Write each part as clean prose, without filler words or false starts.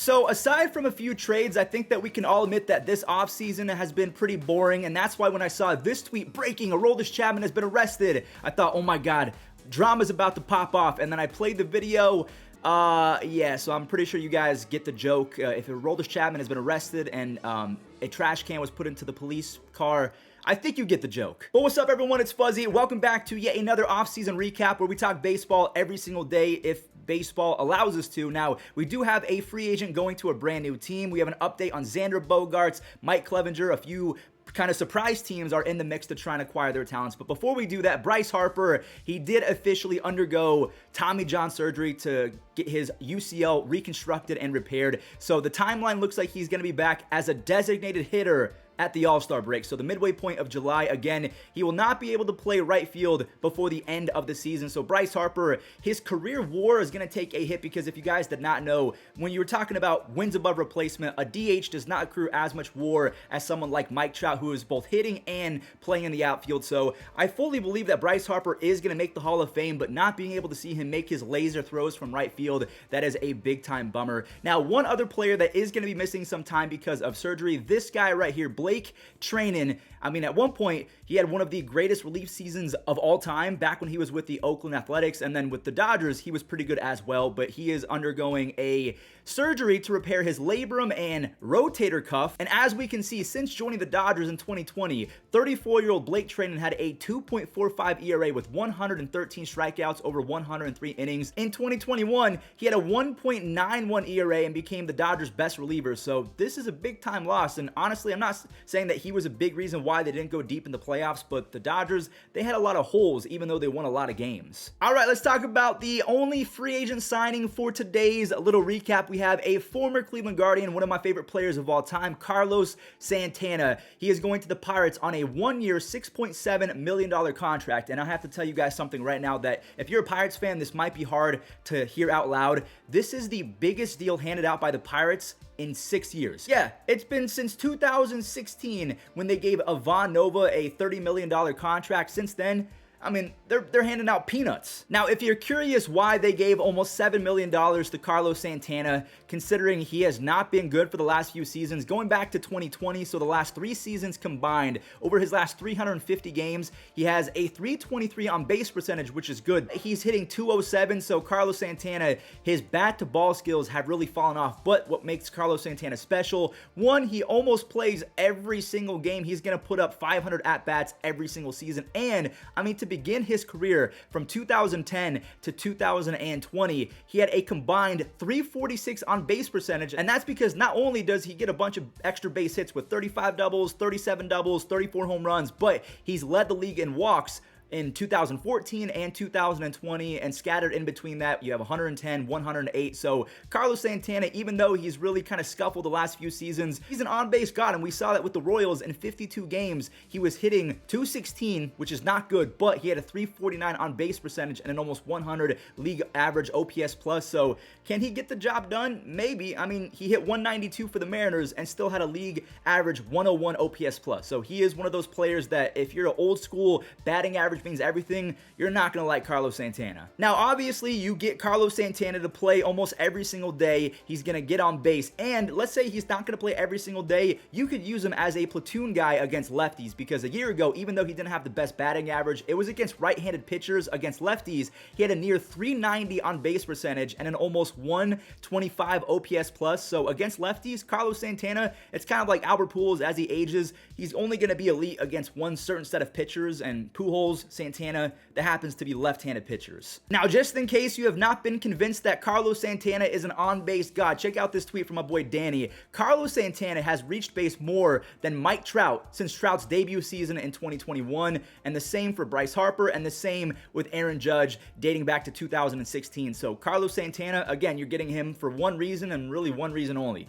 So aside from a few trades, I think that we can all admit that this offseason has been pretty boring, and that's why when I saw this tweet breaking, Aroldis Chapman has been arrested, I thought, oh my god, drama's about to pop off, and then I played the video. Yeah, so I'm pretty sure you guys get the joke. If Aroldis Chapman has been arrested and a trash can was put into the police car, I think you get the joke. But what's up, everyone? It's Fuzzy. Welcome back to yet another offseason recap where we talk baseball every single day if baseball allows us to. Now, we do have a free agent going to a brand new team. We have an update on Xander, Bogaerts, Mike Clevinger, a few kind of surprise teams are in the mix to try and acquire their talents. But before we do that, Bryce Harper, he did officially undergo Tommy John surgery to get his UCL reconstructed and repaired. So the timeline looks like he's going to be back as a designated hitter at the All-Star break. So the midway point of July, again, he will not be able to play right field before the end of the season. So Bryce Harper, his career WAR is going to take a hit because if you guys did not know, when you were talking about wins above replacement, a DH does not accrue as much WAR as someone like Mike Trout, who is both hitting and playing in the outfield. So I fully believe that Bryce Harper is going to make the Hall of Fame, but not being able to see him make his laser throws from right field, that is a big-time bummer. Now, one other player that is going to be missing some time because of surgery, this guy right here, Blake Treinen. I mean, at one point, he had one of the greatest relief seasons of all time back when he was with the Oakland Athletics, and then with the Dodgers, he was pretty good as well, but he is undergoing a surgery to repair his labrum and rotator cuff, and as we can see, since joining the Dodgers in 2020, 34-year-old Blake Treinen had a 2.45 ERA with 113 strikeouts over 103 innings. In 2021, he had a 1.91 ERA and became the Dodgers' best reliever, so this is a big-time loss, and honestly, I'm not saying that he was a big reason why they didn't go deep in the playoffs, but the Dodgers, they had a lot of holes even though they won a lot of games. All right, let's talk about the only free agent signing for today's little recap. We have a former Cleveland Guardian, one of my favorite players of all time, Carlos Santana. He is going to the Pirates on a one-year, $6.7 million contract, and I have to tell you guys something right now that if you're a Pirates fan, this might be hard to hear out loud. This is the biggest deal handed out by the Pirates in 6 years. Yeah, it's been since 2016 when they gave Ivan Nova a $30 million contract. Since then, I mean, they're handing out peanuts. Now, if you're curious why they gave almost $7 million to Carlos Santana, considering he has not been good for the last few seasons, going back to 2020, so the last 3 seasons combined, over his last 350 games, he has a .323 on base percentage, which is good. He's hitting .207, so Carlos Santana, his bat-to-ball skills have really fallen off, but what makes Carlos Santana special, one, he almost plays every single game. He's gonna put up 500 at-bats every single season, and, I mean, to begin his career from 2010 to 2020, he had a combined .346 on base percentage, and that's because not only does he get a bunch of extra base hits with 35 doubles, 37 doubles, 34 home runs, but he's led the league in walks in 2014 and 2020, and scattered in between that, you have 110, 108. So Carlos Santana, even though he's really kind of scuffled the last few seasons, he's an on-base god, and we saw that with the Royals in 52 games. He was hitting .216, which is not good, but he had a .349 on-base percentage and an almost 100 league average OPS plus. So can he get the job done? Maybe. I mean, he hit 192 for the Mariners and still had a league average 101 OPS plus. So he is one of those players that if you're an old school batting average means everything, you're not going to like Carlos Santana. Now, obviously, you get Carlos Santana to play almost every single day. He's going to get on base, and let's say he's not going to play every single day, you could use him as a platoon guy against lefties, because a year ago, even though he didn't have the best batting average, it was against right-handed pitchers. Against lefties, he had a near .390 on base percentage and an almost 125 OPS plus. So against lefties, Carlos Santana, it's kind of like Albert Pujols as he ages. He's only going to be elite against one certain set of pitchers, and Pujols, Santana, that happens to be left-handed pitchers. Now, just in case you have not been convinced that Carlos Santana is an on-base god, check out this tweet from my boy Danny. Carlos Santana has reached base more than Mike Trout since Trout's debut season in 2021, and the same for Bryce Harper, and the same with Aaron Judge dating back to 2016. So Carlos Santana, again, you're getting him for one reason, and really one reason only.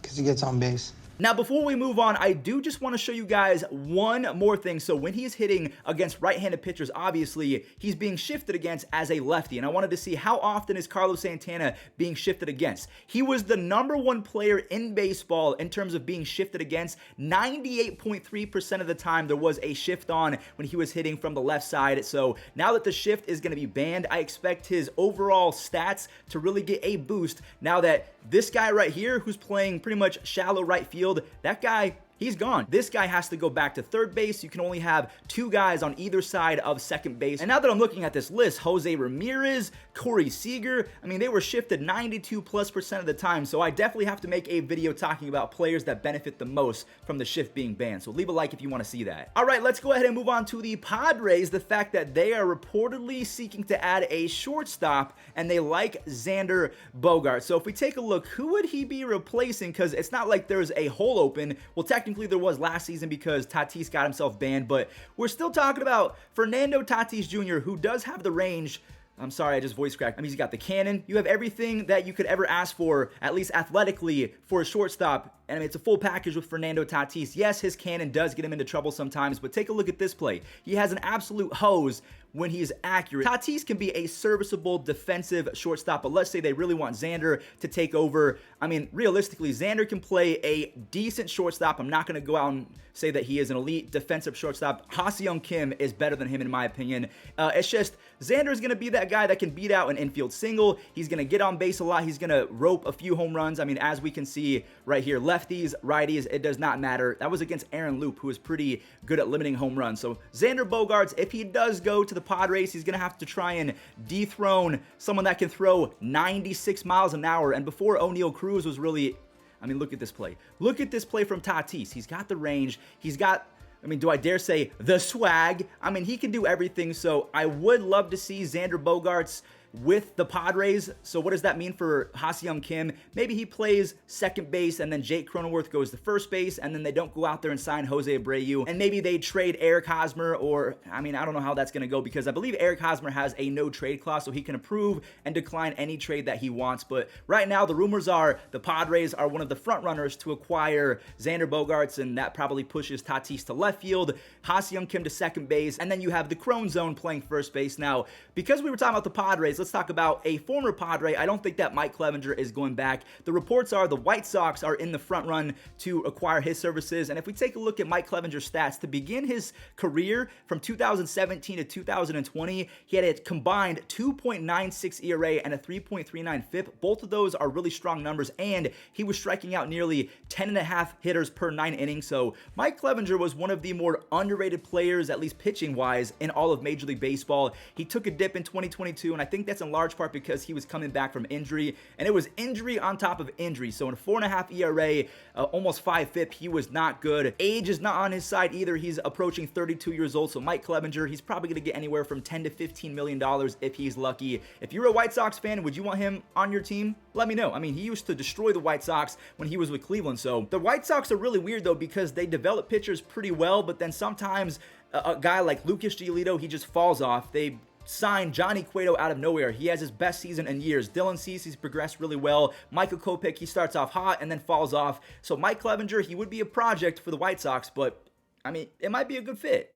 Because he gets on base. Now, before we move on, I do just want to show you guys one more thing. So when he's hitting against right-handed pitchers, obviously, he's being shifted against as a lefty. And I wanted to see how often is Carlos Santana being shifted against. He was the #1 player in baseball in terms of being shifted against. 98.3% of the time, there was a shift on when he was hitting from the left side. So now that the shift is going to be banned, I expect his overall stats to really get a boost now that this guy right here, who's playing pretty much shallow right field, that guy, he's gone. This guy has to go back to third base. You can only have 2 guys on either side of second base. And now that I'm looking at this list, Jose Ramirez, Corey Seager, I mean, they were shifted 92+% of the time. So I definitely have to make a video talking about players that benefit the most from the shift being banned. So leave a like if you want to see that. All right, let's go ahead and move on to the Padres. The fact that they are reportedly seeking to add a shortstop, and they like Xander Bogaerts. So if we take a look, who would he be replacing? Because it's not like there's a hole open. Well, technically there was last season because Tatis got himself banned, but we're still talking about Fernando Tatis Jr., who does have the range. I'm sorry, I just voice cracked. I mean, he's got the cannon. You have everything that you could ever ask for, at least athletically, for a shortstop. And I mean, it's a full package with Fernando Tatis. Yes, his cannon does get him into trouble sometimes, but take a look at this play. He has an absolute hose when he's accurate. Tatis can be a serviceable defensive shortstop, but let's say they really want Xander to take over. I mean, realistically, Xander can play a decent shortstop. I'm not going to go out and say that he is an elite defensive shortstop. Ha-Seong Kim is better than him in my opinion. It's just Xander is going to be that guy that can beat out an infield single. He's going to get on base a lot. He's going to rope a few home runs. I mean, as we can see right here, lefties, righties, it does not matter. That was against Aaron Loop, who is pretty good at limiting home runs. So Xander Bogaerts, if he does go to the Padres, he's going to have to try and dethrone someone that can throw 96 miles an hour. And before O'Neal Cruz was really, I mean, look at this play. Look at this play from Tatis. He's got the range. He's got, I mean, do I dare say the swag? I mean, he can do everything. So I would love to see Xander Bogaerts with the Padres. So what does that mean for Ha-Seong Kim? Maybe he plays second base and then Jake Cronenworth goes to first base, and then they don't go out there and sign Jose Abreu, and maybe they trade Eric Hosmer, or I mean, I don't know how that's going to go because I believe Eric Hosmer has a no trade clause, so he can approve and decline any trade that he wants. But right now the rumors are the Padres are one of the front runners to acquire Xander Bogaerts, and that probably pushes Tatis to left field, Ha-Seong Kim to second base, and then you have the Crone Zone playing first base. Now, because we were talking about the Padres, let's talk about a former Padre. I don't think that Mike Clevinger is going back. The reports are the White Sox are in the front run to acquire his services. And if we take a look at Mike Clevinger's stats, to begin his career from 2017 to 2020, he had a combined 2.96 ERA and a 3.39 FIP. Both of those are really strong numbers, and he was striking out nearly 10.5 hitters per 9 innings. So Mike Clevinger was one of the more underrated players, at least pitching-wise, in all of Major League Baseball. He took a dip in 2022, and I think that's in large part because he was coming back from injury, and it was injury on top of injury. So in a 4.5 ERA, almost 5 FIP, he was not good. Age is not on his side either. He's approaching 32 years old. So Mike Clevinger, he's probably going to get anywhere from $10 to $15 million if he's lucky. If you're a White Sox fan, would you want him on your team? Let me know. I mean, he used to destroy the White Sox when he was with Cleveland. So the White Sox are really weird though, because they develop pitchers pretty well, but then sometimes a guy like Lucas Giolito, he just falls off. They signed Johnny Cueto out of nowhere. He has his best season in years. Dylan Cease's progressed really well. Michael Kopech, he starts off hot and then falls off. So Mike Clevinger, he would be a project for the White Sox, but I mean, it might be a good fit.